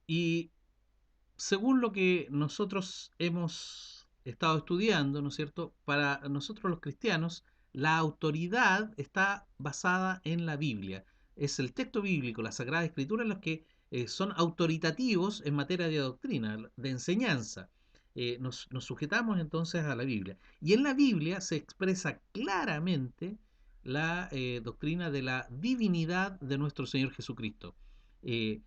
Y según lo que nosotros hemos estado estudiando, ¿no es cierto? Para nosotros los cristianos, la autoridad está basada en la Biblia. Es el texto bíblico, la Sagrada Escritura, los que son autoritativos en materia de doctrina, de enseñanza. Nos sujetamos entonces a la Biblia. Y en la Biblia se expresa claramente la doctrina de la divinidad de nuestro Señor Jesucristo. Eh,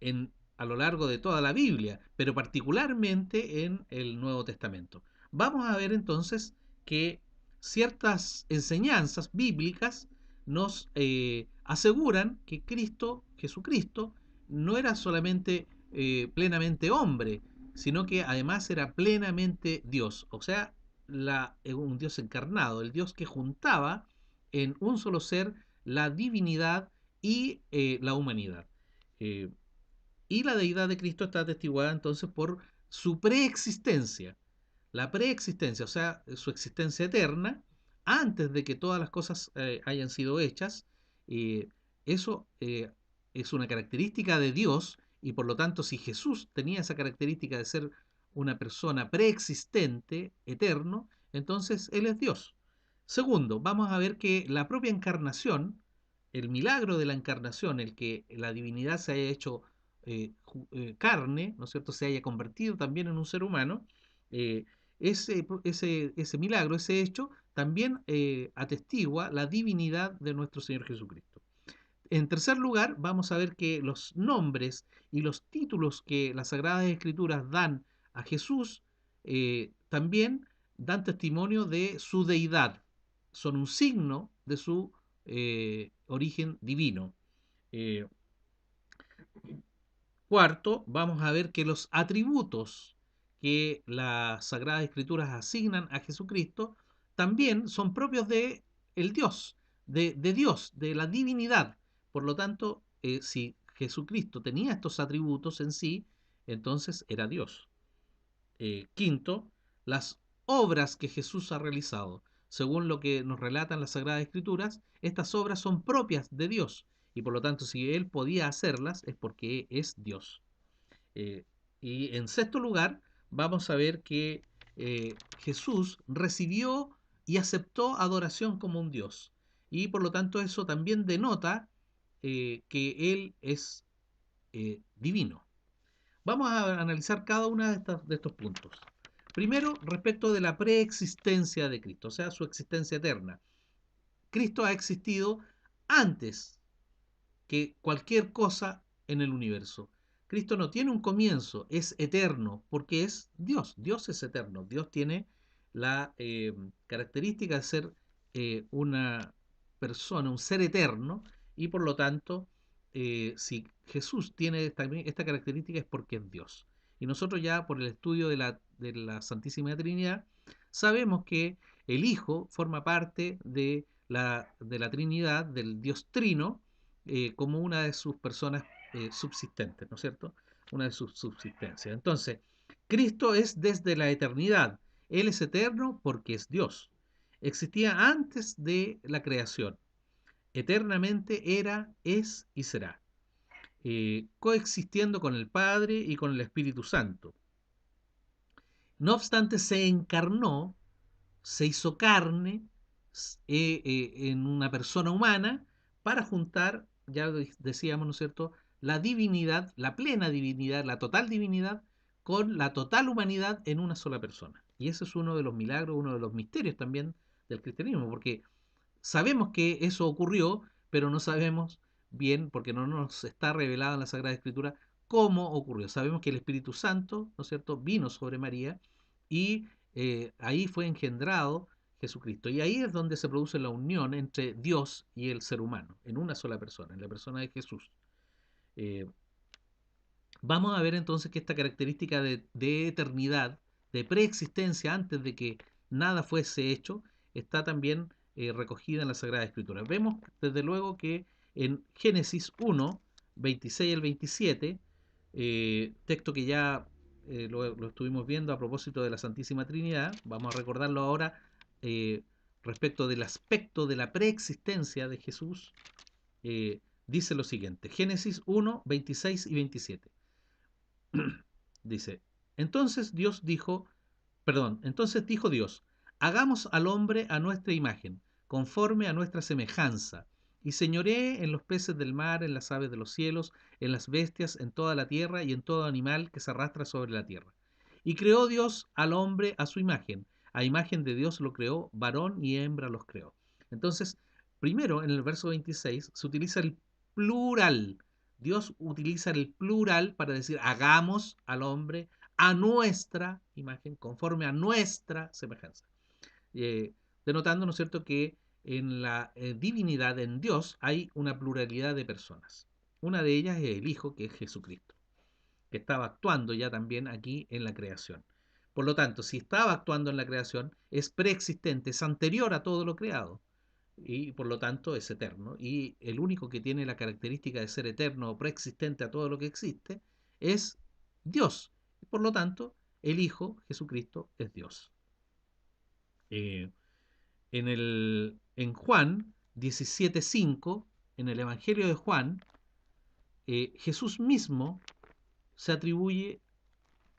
en, a lo largo de toda la Biblia, pero particularmente en el Nuevo Testamento. Vamos a ver entonces que ciertas enseñanzas bíblicas nos aseguran que Cristo, Jesucristo, no era solamente plenamente hombre, sino que además era plenamente Dios, o sea, un Dios encarnado, el Dios que juntaba en un solo ser la divinidad y la humanidad. Eh, y la deidad de Cristo está atestiguada entonces por su preexistencia. La preexistencia, o sea, su existencia eterna, antes de que todas las cosas hayan sido hechas. eh, Eso es una característica de Dios y por lo tanto si Jesús tenía esa característica de ser una persona preexistente, eterno, entonces Él es Dios. Segundo, vamos a ver que la propia encarnación, el milagro de la encarnación, el que la divinidad se haya hecho carne, ¿no es cierto?, se haya convertido también en un ser humano, eh, ese milagro, ese hecho, también atestigua la divinidad de nuestro Señor Jesucristo. En tercer lugar, vamos a ver que los nombres y los títulos que las Sagradas Escrituras dan a Jesús también dan testimonio de su deidad, son un signo de su origen divino. Eh, Cuarto, vamos a ver que los atributos que las Sagradas Escrituras asignan a Jesucristo también son propios de el Dios, de Dios, de la divinidad. Por lo tanto, si Jesucristo tenía estos atributos en sí, entonces era Dios. Quinto, las obras que Jesús ha realizado. Según lo que nos relatan las Sagradas Escrituras, estas obras son propias de Dios y por lo tanto si Él podía hacerlas es porque es Dios. Eh, y en sexto lugar, vamos a ver que Jesús recibió y aceptó adoración como un Dios. Y por lo tanto eso también denota que Él es divino. Vamos a analizar cada uno de estos puntos. Primero, respecto de la preexistencia de Cristo, o sea, su existencia eterna. Cristo ha existido antes que cualquier cosa en el universo. Cristo no tiene un comienzo, es eterno, porque es Dios. Dios es eterno. Dios tiene la característica de ser una persona, un ser eterno, y por lo tanto, si Jesús tiene esta característica es porque es Dios. Y nosotros ya por el estudio de la Santísima Trinidad, sabemos que el Hijo forma parte de la Trinidad, del Dios Trino, como una de sus personas subsistentes, ¿no es cierto? Una de sus subsistencias. Entonces, Cristo es desde la eternidad. Él es eterno porque es Dios. Existía antes de la creación. Eternamente era, es y será. Coexistiendo con el Padre y con el Espíritu Santo. No obstante, se encarnó, se hizo carne en una persona humana para juntar, ya decíamos, ¿no es cierto?, la divinidad, la plena divinidad, la total divinidad, con la total humanidad en una sola persona. Y ese es uno de los milagros, uno de los misterios también del cristianismo, porque sabemos que eso ocurrió, pero no sabemos bien, porque no nos está revelado en la Sagrada Escritura, cómo ocurrió. Sabemos que el Espíritu Santo, ¿no es cierto?, vino sobre María y ahí fue engendrado Jesucristo. Y ahí es donde se produce la unión entre Dios y el ser humano, en una sola persona, en la persona de Jesús. Eh, Vamos a ver entonces que esta característica de eternidad, de preexistencia antes de que nada fuese hecho, está también recogida en la Sagrada Escritura. Vemos desde luego que en Génesis 1, 26 al 27, texto que ya lo estuvimos viendo a propósito de la Santísima Trinidad, vamos a recordarlo ahora eh, respecto del aspecto de la preexistencia de Jesús, dice lo siguiente, Génesis 1, 26 y 27. Dice, entonces Dios dijo, entonces dijo Dios, hagamos al hombre a nuestra imagen, conforme a nuestra semejanza, y señoree en los peces del mar, en las aves de los cielos, en las bestias, en toda la tierra y en todo animal que se arrastra sobre la tierra. Y creó Dios al hombre a su imagen de Dios lo creó, varón y hembra los creó. Entonces, primero en el verso 26 se utiliza el plural. Dios utiliza el plural para decir, hagamos al hombre a nuestra imagen, conforme a nuestra semejanza. Eh, Denotando, ¿no es cierto?, que en la divinidad, en Dios, hay una pluralidad de personas. Una de ellas es el Hijo, que es Jesucristo, que estaba actuando ya también aquí en la creación. Por lo tanto, si estaba actuando en la creación, es preexistente, es anterior a todo lo creado y por lo tanto es eterno. Y el único que tiene la característica de ser eterno o preexistente a todo lo que existe es Dios. Por lo tanto, el Hijo, Jesucristo, es Dios. Eh, en Juan 17:5, en el Evangelio de Juan, Jesús mismo se atribuye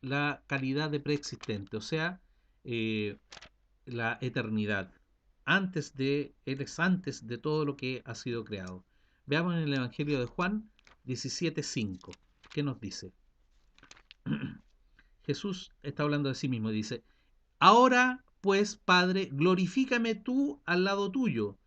la calidad de preexistente, o sea, eh, la eternidad. Él es antes de todo lo que ha sido creado. Veamos en el Evangelio de Juan 17:5. ¿Qué nos dice? Jesús está hablando de sí mismo, dice, ahora pues, Padre, glorifícame tú al lado tuyo,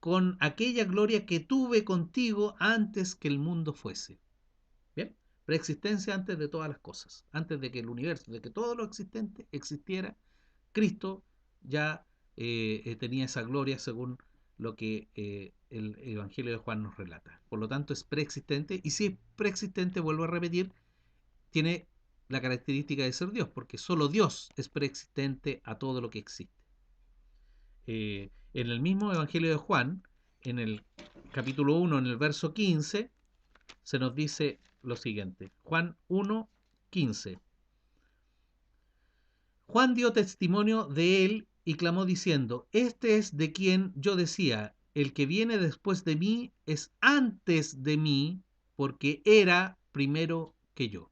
con aquella gloria que tuve contigo antes que el mundo fuese. Bien, preexistencia antes de todas las cosas, antes de que el universo, de que todo lo existente existiera, Cristo ya tenía esa gloria según lo que el Evangelio de Juan nos relata. Por lo tanto, es preexistente, y si es preexistente, vuelvo a repetir, tiene la característica de ser Dios, porque solo Dios es preexistente a todo lo que existe. En el mismo Evangelio de Juan, en el capítulo 1, en el verso 15, se nos dice lo siguiente. Juan 1:15. Juan dio testimonio de él y clamó diciendo, este es de quien yo decía, el que viene después de mí es antes de mí, porque era primero que yo.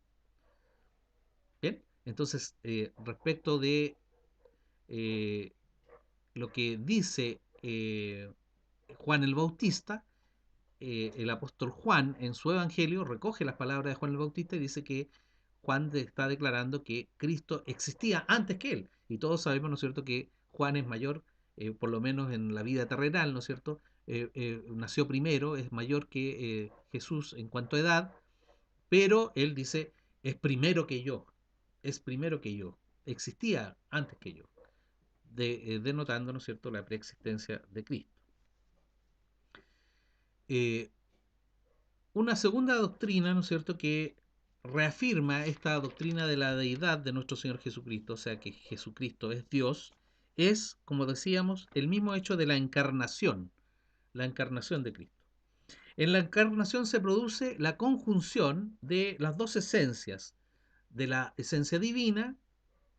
Bien, entonces, respecto de eh, lo que dice Juan el Bautista, el apóstol Juan en su evangelio recoge las palabras de Juan el Bautista y dice que Juan está declarando que Cristo existía antes que él. Y todos sabemos, ¿no es cierto?, que Juan es mayor, por lo menos en la vida terrenal, ¿no es cierto? Nació primero, es mayor que Jesús en cuanto a edad, pero él dice, es primero que yo, es primero que yo, existía antes que yo, denotando, ¿no es cierto?, la preexistencia de Cristo. Eh, una segunda doctrina, ¿no es cierto?, que reafirma esta doctrina de la deidad de nuestro Señor Jesucristo, o sea que Jesucristo es Dios, es, como decíamos, el mismo hecho de la encarnación de Cristo. En la encarnación se produce la conjunción de las dos esencias, de la esencia divina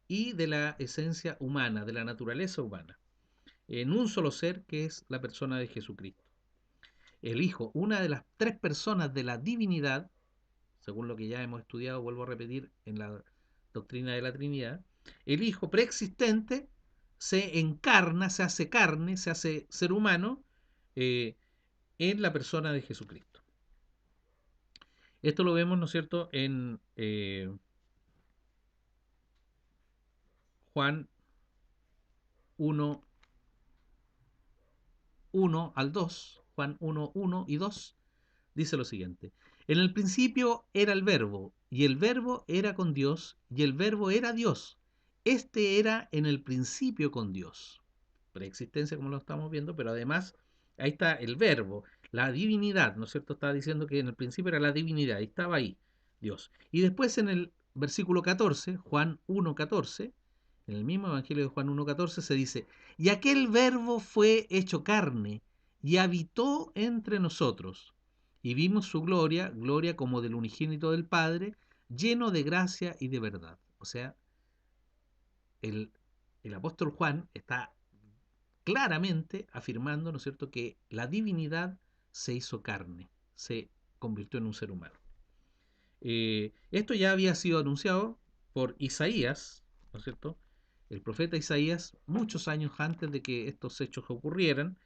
y de la esencia humana, de la naturaleza humana, en un solo ser que es la persona de Jesucristo. El Hijo, una de las tres personas de la divinidad, según lo que ya hemos estudiado, vuelvo a repetir, en la doctrina de la Trinidad, el Hijo preexistente se encarna, se hace carne, se hace ser humano eh, en la persona de Jesucristo. Esto lo vemos, ¿no es cierto?, en Juan 1, 1 al 2, Juan 1, 1 y 2, dice lo siguiente. En el principio era el verbo, y el verbo era con Dios, y el verbo era Dios. Este era en el principio con Dios. Preexistencia, como lo estamos viendo, pero además ahí está el verbo, la divinidad, ¿no es cierto? Estaba diciendo que en el principio era la divinidad, y estaba ahí Dios. Y después en el versículo 14, Juan 1:14, en el mismo Evangelio de Juan 1:14 se dice, y aquel verbo fue hecho carne y habitó entre nosotros y vimos su gloria, gloria como del unigénito del Padre, lleno de gracia y de verdad. O sea, el, el apóstol Juan está claramente afirmando, ¿no es cierto?, que la divinidad se hizo carne, se convirtió en un ser humano. Esto ya había sido anunciado por Isaías, ¿no es cierto? El profeta Isaías, muchos años antes de que estos hechos ocurrieran,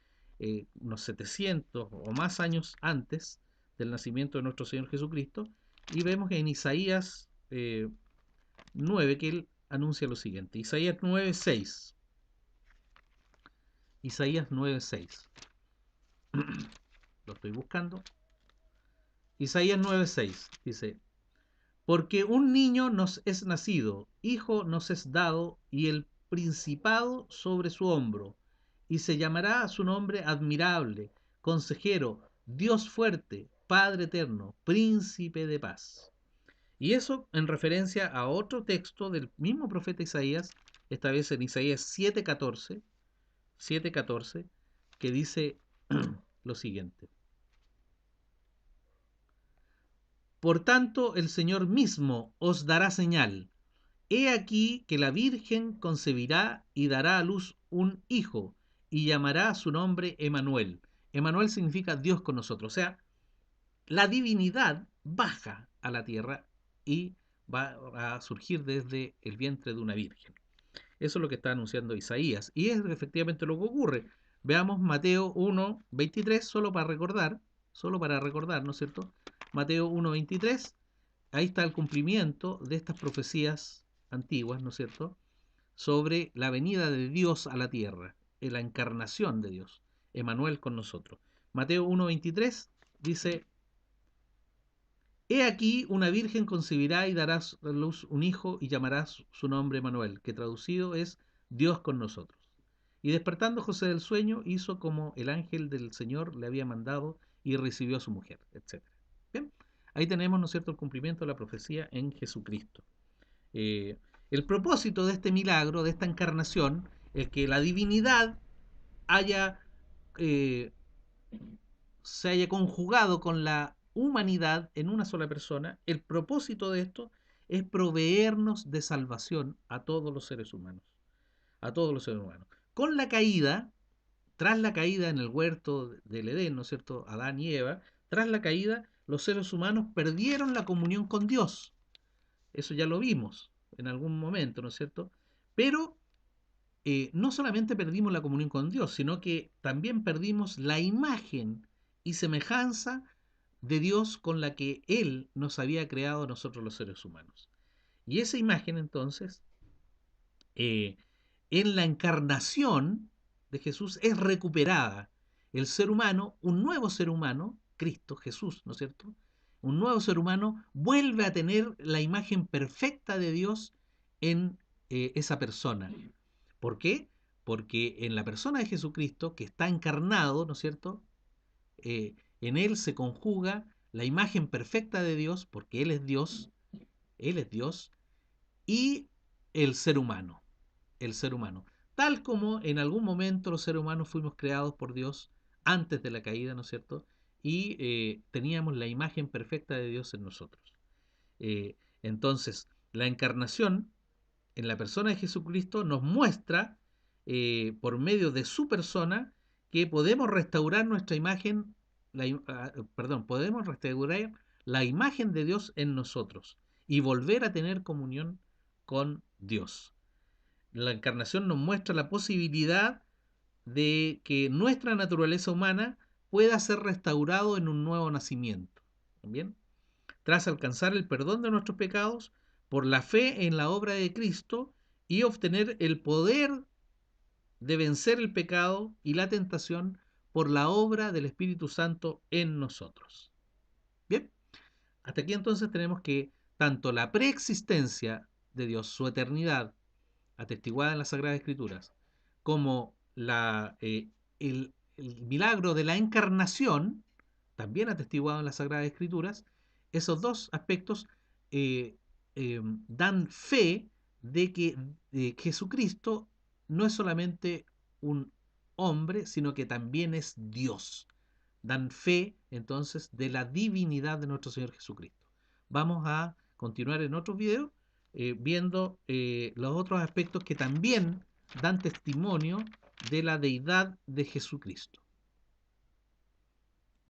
unos 700 o más años antes del nacimiento de nuestro Señor Jesucristo, y vemos que en Isaías 9 que él anuncia lo siguiente. Isaías 9:6. Isaías 9:6. Lo estoy buscando. Isaías 9:6 dice: Porque un niño nos es nacido, hijo nos es dado, y el principado sobre su hombro, y se llamará a su nombre admirable, consejero, Dios fuerte, Padre eterno, príncipe de paz. Y eso en referencia a otro texto del mismo profeta Isaías, esta vez en Isaías 7:14, que dice lo siguiente: Por tanto, el Señor mismo os dará señal. He aquí que la Virgen concebirá y dará a luz un hijo, y llamará su nombre Emanuel. Emanuel significa Dios con nosotros. O sea, la divinidad baja a la tierra y va a surgir desde el vientre de una virgen. Eso es lo que está anunciando Isaías. Y es efectivamente lo que ocurre. Veamos Mateo 1:23, solo para recordar, ¿no es cierto? Mateo 1:23, ahí está el cumplimiento de estas profecías antiguas, ¿no es cierto?, sobre la venida de Dios a la tierra, en la encarnación de Dios, Emanuel con nosotros. Mateo 1:23 dice: He aquí una virgen concebirá y dará a luz un hijo y llamará su nombre Emanuel, que traducido es Dios con nosotros. Y despertando José del sueño, hizo como el ángel del Señor le había mandado y recibió a su mujer, etc. Bien, ahí tenemos, ¿no es cierto?, el cumplimiento de la profecía en Jesucristo. Eh, el propósito de este milagro, de esta encarnación, es que la divinidad haya, eh, se haya conjugado con la humanidad en una sola persona. El propósito de esto es proveernos de salvación a todos los seres humanos. A todos los seres humanos. Con la caída, tras la caída en el huerto del Edén, ¿no es cierto?, Adán y Eva, tras la caída, los seres humanos perdieron la comunión con Dios. Eso ya lo vimos en algún momento, ¿no es cierto? Pero no solamente perdimos la comunión con Dios, sino que también perdimos la imagen y semejanza de Dios con la que Él nos había creado a nosotros los seres humanos. Y esa imagen entonces, eh, en la encarnación de Jesús, es recuperada. El ser humano, un nuevo ser humano, Cristo, Jesús, ¿no es cierto?, un nuevo ser humano vuelve a tener la imagen perfecta de Dios en esa persona. ¿Por qué? Porque en la persona de Jesucristo, que está encarnado, ¿no es cierto?, en Él se conjuga la imagen perfecta de Dios, porque Él es Dios, y el ser humano, el ser humano. Tal como en algún momento los seres humanos fuimos creados por Dios antes de la caída, ¿no es cierto?, y teníamos la imagen perfecta de Dios en nosotros. Entonces, la encarnación en la persona de Jesucristo nos muestra, por medio de su persona, que podemos restaurar nuestra imagen, podemos restaurar la imagen de Dios en nosotros y volver a tener comunión con Dios. La encarnación nos muestra la posibilidad de que nuestra naturaleza humana pueda ser restaurado en un nuevo nacimiento. ¿Bien? Tras alcanzar el perdón de nuestros pecados por la fe en la obra de Cristo y obtener el poder de vencer el pecado y la tentación por la obra del Espíritu Santo en nosotros. Bien, hasta aquí entonces tenemos que tanto la preexistencia de Dios, su eternidad, atestiguada en las Sagradas Escrituras, como el milagro de la encarnación, también atestiguado en las Sagradas Escrituras, esos dos aspectos eh, dan fe de que Jesucristo no es solamente un hombre, sino que también es Dios. Dan fe entonces de la divinidad de nuestro Señor Jesucristo. Vamos a continuar en otros videos viendo los otros aspectos que también dan testimonio de la deidad de Jesucristo.